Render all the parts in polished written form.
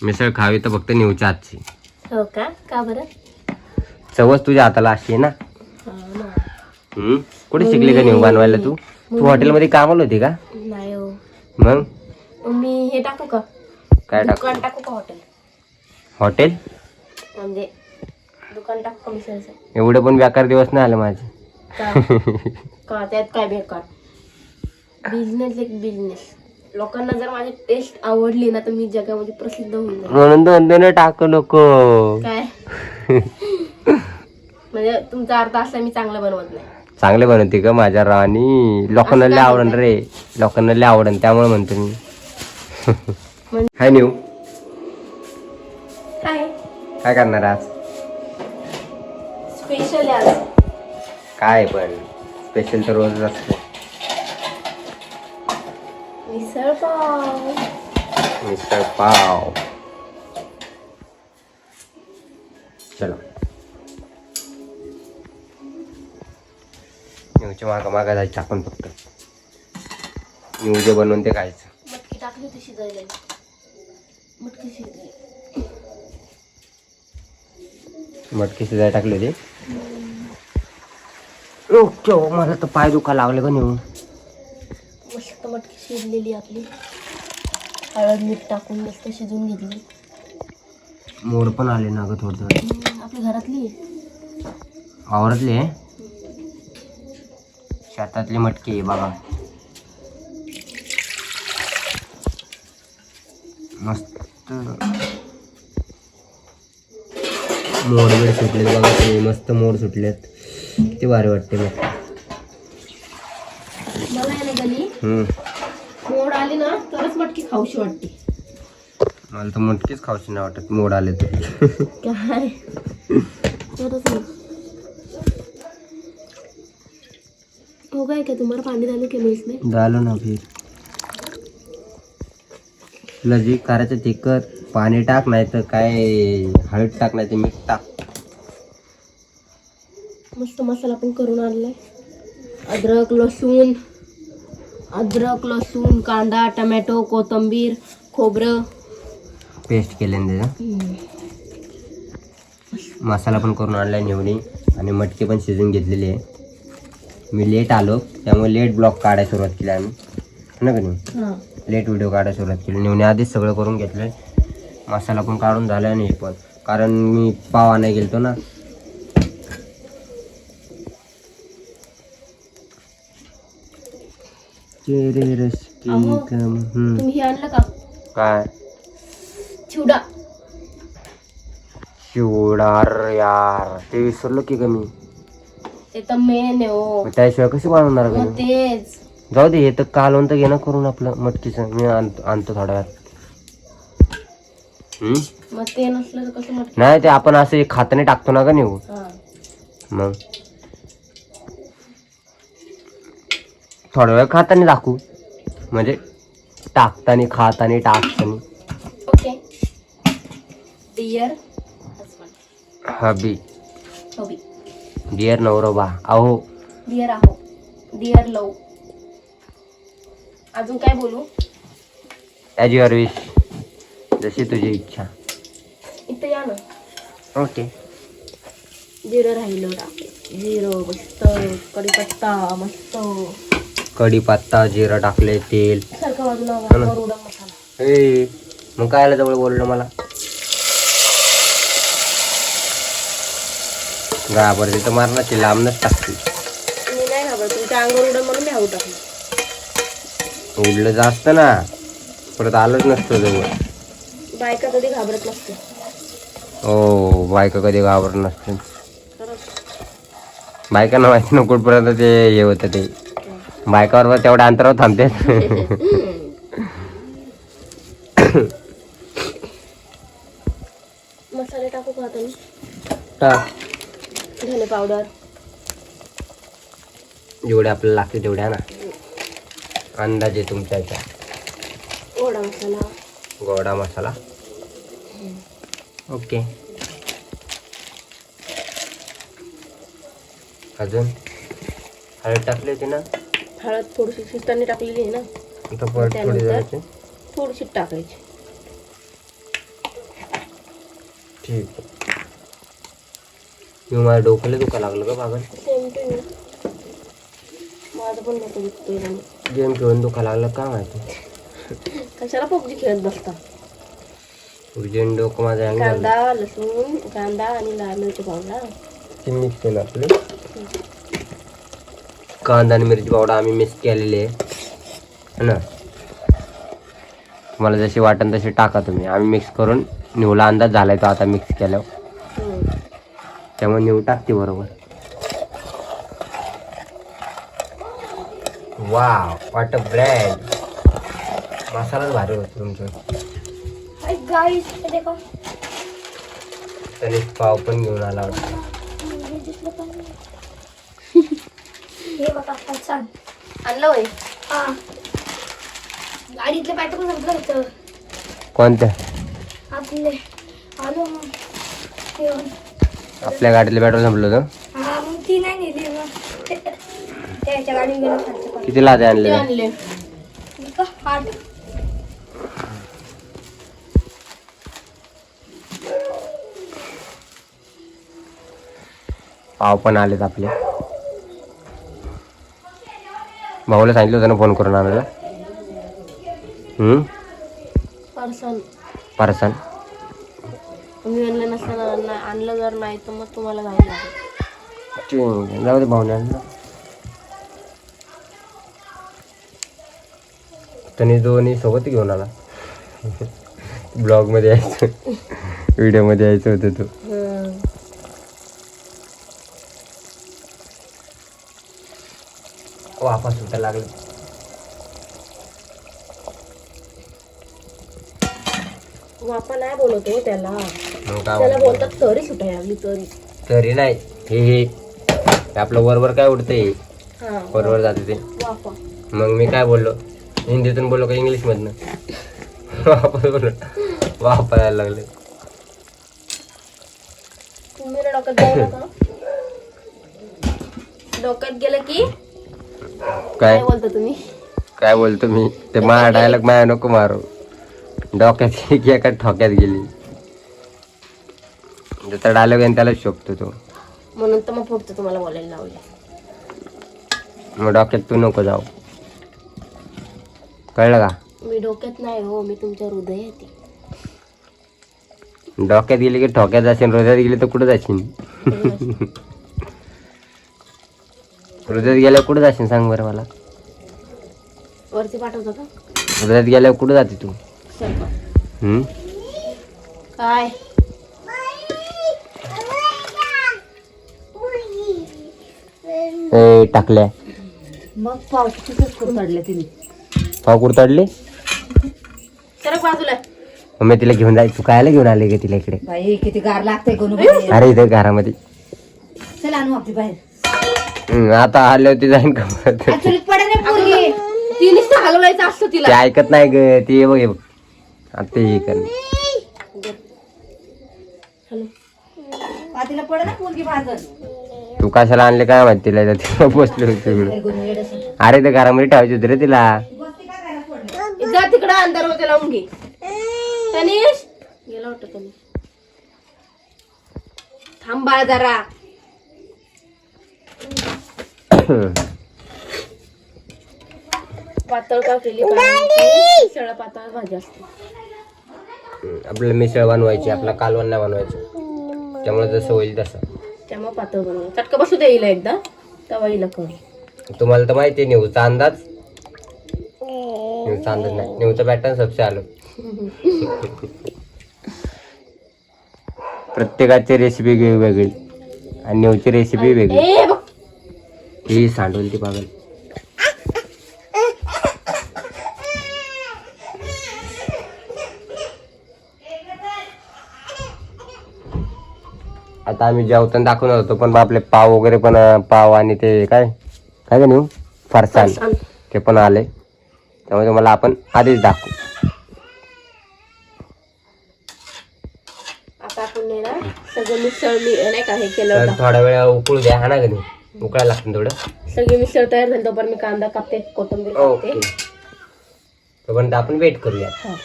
मिसळ खावी तर फक्त न्यूच्या हातची. हो का? का बरं? चवच तुझ्या हाताला अशी आहे ना. हा ना. कुठे शिकली का न्यू बनवायला तू? तू हॉटेलमध्ये कामाला होती का? नाही हो. मग मी हे टाकू का? काय दुकान टाकू का? हॉटेल? म्हणजे दुकान टाकू का मिसळचं? एवढे पण बेकार दिवस नाही आले माझे. का त्यात काय बेकार? बिझनेस एक बिझनेस. लोकांना जर माझी टेस्ट आवडली ना तर मी जगामध्ये प्रसिद्ध होऊन जाईल. म्हणून दोन टाकू नको. काय म्हणजे तुमचा अर्थ असा मी चांगलं बनवत नाही. चांगले बनवते का माझ्या राणी? लोकांना लय आवडन रे, लोकांना लय आवडन त्यामुळे म्हणतो मी. हाय न्यू, काय करणार आज? स्पेशल आज काय पण स्पेशल तर रोजच असतो. मिसळ पाव. मिसळ पाव. चलो न्यूच्या मागा जायचं आपण फक्त. न्यू जे बनवून ते खायचं. मटकी टाकली होती शिजायला. मटकी शिजली. मटकी शिजायला टाकली होती. मला तर पाय दुखा लागले का न्यू. मस्त मटकी शिजलेली आपली. हळद मीठ टाकून मस्त शिजून घेतली. मोड पण आले ना ग थोडं आपली घरातली आवरतले. शेतातली मटकी आहे बघा. मस्त मोड वेळ सुटलेत बघा. ते मस्त मोड सुटलेत. ते भारी वाटते मग. मला आहे ना गली मोड आली ना तरच मटकी खाऊशी वाटते. मला तर मटकीच खाऊशी नाही वाटत मोड आले तर. काय तरच ना. हो काय का तुम्हाला पाणी डालू के मिस में? डालो ना फिर. तुला जे करायचं ते कर. पाणी टाक नाही तर काय हळद टाक नाही तर मीठ टाक. मस्त मसाला पण करून आणलाय. अद्रक लसूण कांदा टमॅटो कोथिंबीर खोबरं पेस्ट केले ना त्याचं. मसाला पण करून आणलाय निवडी. आणि मटकी पण शिजून घेतलेली आहे. मी लेट आलो त्यामुळे लेट ब्लॉग काढायला सुरुवात केली आम्ही ना का नाही. लेट व्हिडिओ काढायला सुरुवात केली. निवणे आधीच सगळं करून घेतलंय. मसाला पण काढून झाला नाही पण कारण मी पाव आणायला गेलतो ना. तुम्ही हे आणलं का? काय चिवडा. चिवडार यार ते विसरलो की ग मी. ते तर मेन आहे हो. त्याशिवाय कशी बनवणार का? तेच जाऊ दे. हे तर कालवण तर घे ना करून आपलं मटकीचं. मी आणतो थोड्या वेळात. मग ते नसलं तर कसं मटकी? नाही ते आपण असं खाताने टाकतो ना का नेऊ. मग थोड्या वेळ खाताना दाखवू म्हणजे टाकताना खाताना टाकताना. ओके डिअर हबी हबी डिअर नवरोबा अहो डिअर लव. अजून काय बोलू? As your wish. जशी तुझी इच्छा. इथं या ना. ओके. जिरं राहिलं टाकले. जिरं मस्त कढीपत्ता मस्त. कढीपत्ता जिरं टाकले. तेल सारखं बाजूला वरुडा मसाला. मग कायला जवळ बोललं मला. घाबरते तर मारण्याची लांबनच टाकते. मी नाही घाबरत. तुमच्या अंगावर उडा म्हणून मी हाऊ टाकलं. उडलं जास्त ना परत आलंच नसतं जवळ. बायका कधी घाबरत नसते. हो बायका कधी घाबरत नसते. बायकांना माहिती ना कुठपर्यंत ते हे होतं. ते बायकावर तेवढ्या अंतरावर थांबते. मसाले टाकू का आता मी? धने पावडर जेवढे आपल्याला लागते तेवढ्या ना. अंदाजे तुमच्या याच्या. गोडा मसाला ओके. अजून हळद टाकली होती ना. हळद थोडीशी शिजताना टाकलेली आहे ना. आता परत थोडी जराची थोडीशी टाकायची. ठीक आहे. मी माझ्या डोक्याला दुखा लागलं का पागल? Same to you. माझं पण डोकं दुखतोय ना. गेम खेळून दुखा लागलं का माहिती. कशाला पबजी खेळत बसता? उर्जन डोकं माझं हँग झालं. कांदा लसूण कांदा आणि लाल मिरची पावडर ते मिक्स केलं आपलं. कांदा आणि मिरची पावडर आम्ही मिक्स केलेली आहे ना. तुम्हाला जशी वाटेल तशी टाका तुम्ही. आम्ही मिक्स करून निवला अंदाज झालाय तो आता मिक्स केल्यावर, त्यामुळे निव टाकते बरोबर. Wow what a brand. मसालाच भारी होतो तुमचं. गाइस ये देखो. त्याने पाव पण घेऊन आला होता. हे बघा छान आणलं होय. हा गाडीतले पेट्रोल संपलं होतं. कोणत्या? आपले आलो आपल्या गाडीतलं पेट्रोल संपलं होतं. हा मग ती नाही नेली मग त्याच्या गाडीवर गेलो खर्च. किती लादे आणले? आणले 8. पाव पण आलेत आपले. भाऊला सांगितलं होतं ना फोन करून आणायला. पार्सल मी आणलं नसताना आणलं जर नाही तर मग तुम्हाला घायला लागेल. जाऊ दे भाऊने आणलं. त्यांनी दोन्ही सोबत घेऊन आला. ब्लॉग मध्ये यायचं, व्हिडिओ मध्ये यायचं होतं तो. वापस सुटायला लागलं. वापा नाही बोलतो त्याला. मग काय त्याला बोलतात तरी सुटायला लागली तरी. तरी नाही हे आपलं वरवर काय उडतंय, हा वरवर जाते ते. वापा. मग मी काय बोललो, हिंदीतून बोललो का इंग्लिश मधनं? वापस बोललो, वापरायला लागले. तुम्ही डोक्यात जाऊ नका. डोक्यात गेलं की काय बोलता तुम्ही? काय बोलतो मी? ते माझा डायलॉग माया नको मारू. डोक्यात एका ठोक्यात गेली. ज्याचा डायलॉग आहे त्यालाच शोभतो तो. म्हणून तर मग फक्त तुम्हाला बोलायला लावले. मग डोक्यात तू नको जाऊ, कळलं का? मी डोक्यात नाही हो, मी तुमच्या हृदयात आहे. डोक्यात गेली की ठोक्यात जाशील, हृदयात गेली तर कुठं जाशील? हृदयात गेल्यावर कुठं जाशील सांग बरं मला. वरती पाठवतो का? हृदयात गेल्यावर कुठं जाते तू? स्वयंपाक. काय ए टाकल्या मग पाव तिथेच कुरतडले तिने. पाव कुरतडले. सरक बाजूला. मग मी तिला घेऊन जाय. तू कायला घेऊन आले का तिला इकडे? बाई किती गार लागतंय कोण. अरे इथं घरामध्ये. चल आणू आपली बाहेर. आता आले होते जाईन का? तिने हलवायचं असतं ते तिला. ऐकत नाही ग. ते बघ हे बघ आता हे कर. तिला पड ना पोरगी भाजत. तू कशाला आणले काय माहिती तिला. तिला बसले होते तिकडे. अरे ते घरामध्ये ठेवायचे होते रे तिला. जा तिकडं अंधार होते लावून घे. तनिष गेला वाटतं तनिष. थांबा जरा. पातळ का केली सगळं पातळ भाजी असते. आपल्याला मिसळ बनवायची, आपला कालवण नाही बनवायचं. त्यामुळे जसं होईल तसं. त्यामुळे पातळ बनव. चटका बसू दे हिला एकदा तवा हिला कळ. तुम्हाला तर माहिती आहे नेऊचा अंदाज. नेऊचा अंदाज नाही, नेऊचा पॅटर्न सबसे आलो. प्रत्येकाची रेसिपी वेगवेगळी आणि नेऊची रेसिपी वेगळी. ए बघ ही सांडून ती पागल. आता आम्ही जेवताना दाखवणार होतो पण आपले पाव वगैरे पण, पाव आणि ते काय काय नेऊ फरसाण ते पण आले. त्यामुळे तुम्हाला आपण आधीच दाखवू. आता आपण नाही ना सगळं मिसळ नाही का हे केलं तर होतं. थोडा वेळ उकळू द्या. हा ना कधी उकळायला लागतं थोडं. सगळी मिसळ तयार झाली तोपर्यंत मी कांदा कापते, कोथिंबीर ओके. कापते. तोपर्यंत आपण वेट करूया. हा.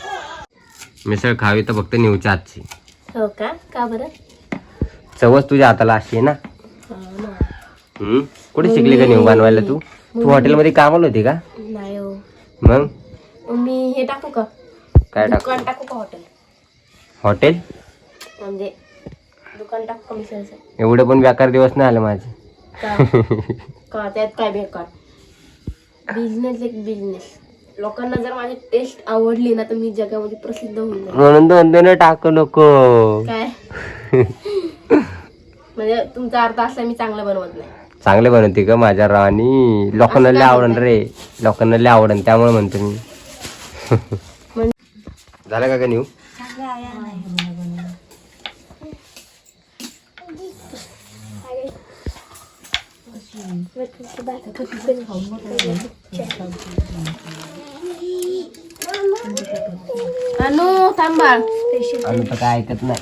मिसळ खावी तर फक्त नेऊच्या आजची. हो का बरं? चवच तुझ्या हाताला अशी आहे ना. हा ना. कुठे शिकली का नेऊ बनवायला तू? तू हॉटेलमध्ये कामाला होती का? नाही हो. मग मी हे टाकू का? काय दुकान टाकू का हॉटेल? हॉटेल? म्हणजे दुकान टाकू का मिसळचं? एवढे पण बेकार दिवस नाही आले माझे. का त्यात काय बेकार? बिझनेस एक बिझनेस. लोकांना जर माझी टेस्ट आवडली ना तर मी जगामध्ये प्रसिद्ध होईल. म्हणून दोन टाकू नको. काय म्हणजे तुमचा अर्थ असा मी चांगलं बनवत नाही. चांगले बनवते का माझ्या राणी? लोकांना लय आवडन रे, लोकांना लय आवडन त्यामुळे म्हणतो मी. झालं का नेऊ? अनु थांबा. अनु तर काय ऐकत नाही.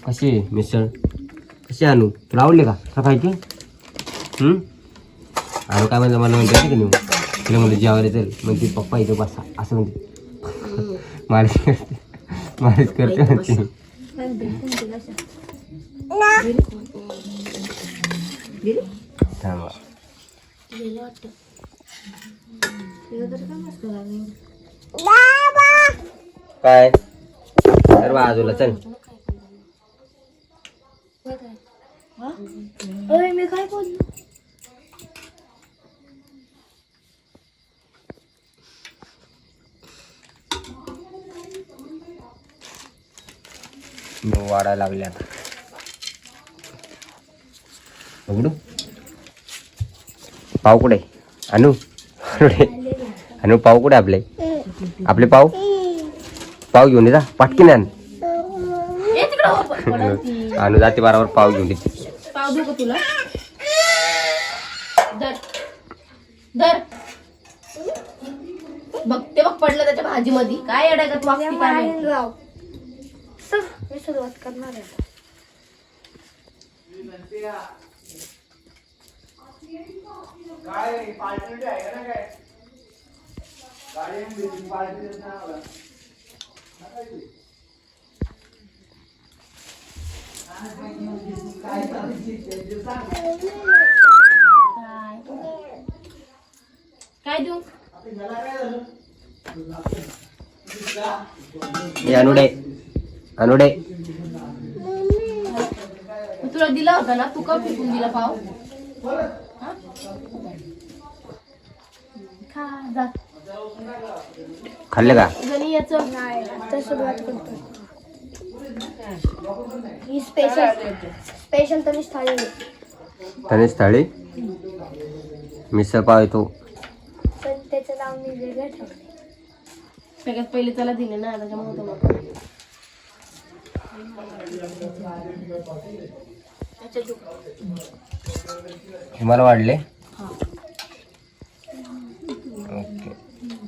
कशी मिसळ कशी आणू? तुला आवडली का? का खायची? आणू काय म्हणलं मला म्हणते का नेऊ? तिला म्हणलं जेवायला चल म्हणते पप्पा इथं बसा असं म्हणते. मालिश करते मालिश करते म्हणते. थांबा. काय तर बाजूला चल. मी काय बोललो? वाढायला लागले आता. उघडू पाव कुठे? अनु अनु पाव कुठे? आपले पाव घेऊन ये जा पाटकीन आण. अनु जाते बरोबर पाव घेऊन येते. पाव देऊ का तुला? दर बघते बघ पडलं त्याच्या भाजी मध्ये. काय अडगत वागती काय माहिती. मी सुरुवात करणार आहे. काय देऊ? अनुडे तुला दिला होता ना, तू का फेकून दिला पाव? खाल्ले का? याचं सुरुवात करतो. ही स्पेशल तनिष थाळी. तनिष थाळी मिसळ पाव येतो. त्याचं नाव मी वेगळं ठेवलं. सगळ्यात पहिले त्याला दिले ना, त्याच्यामुळे तुम्हाला वाढले? ओके.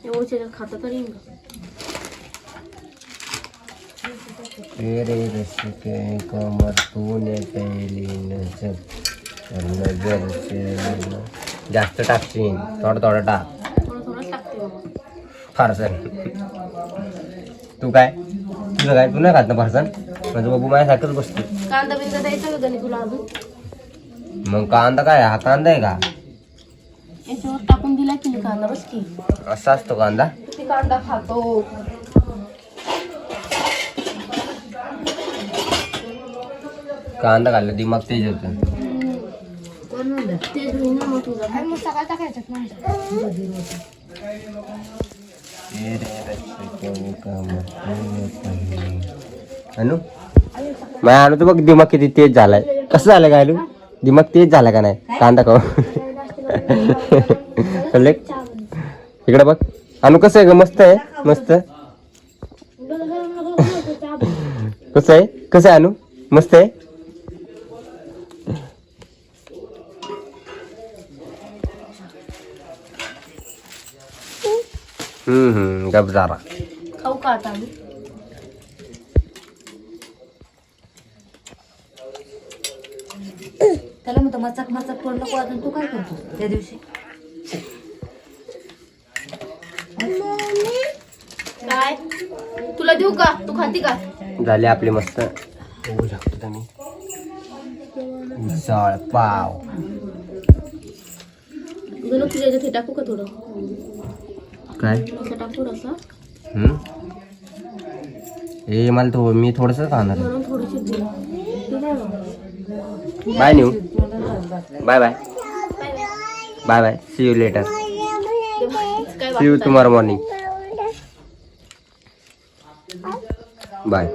एवढं खाता तरी तेरे रस्ते कमर तूने पहली नजर नजर से. जास्त टाकशील, थोडं टाक. थोडं टाकते फारसन. तू काय तुझं काय? तू नाही खात ना फारसन? माझं बाबू माझ्यासारखंच बसते. कांदा बिंदा द्यायचा का तुला अजून? मग कांदा काय? हा कांदा आहे का? याच्यावर टाकून दिला की नाही कांदा? बस की असा असतो कांदा? किती कांदा खातो. कांदा खाल्ला दिमाग तेज होतं. तेच होईल ना मग तुझं. मग सकाळ टाकायच्यात अनु माझ्या अनु तर बघ दिमाग किती तेज झालाय. कसं झालं काय? दिमाग तेज झाला का नाही? कांदा खाऊ. इकडे बघ अनु कसं आहे ग? मस्त आहे मस्त. कसं आहे अनु? मस्त आहे. गप जरा खाऊ का आता आम्ही? त्याला म्हणतो मचक मचक करू नको अजून तू काय करतो त्या दिवशी काय तुला देऊ का तू खाती का झाले आपले मस्त बघू शकतो तुम्ही मिसळ पाव गणू तुझ्या याच्यात हे टाकू का थोडं काय असं टाकू असं हे मला मी थोडस खाणार म्हणून थोडीशी दिली ठीक आहे मग. Bye new bye bye bye bye see you later काय see you tomorrow morning bye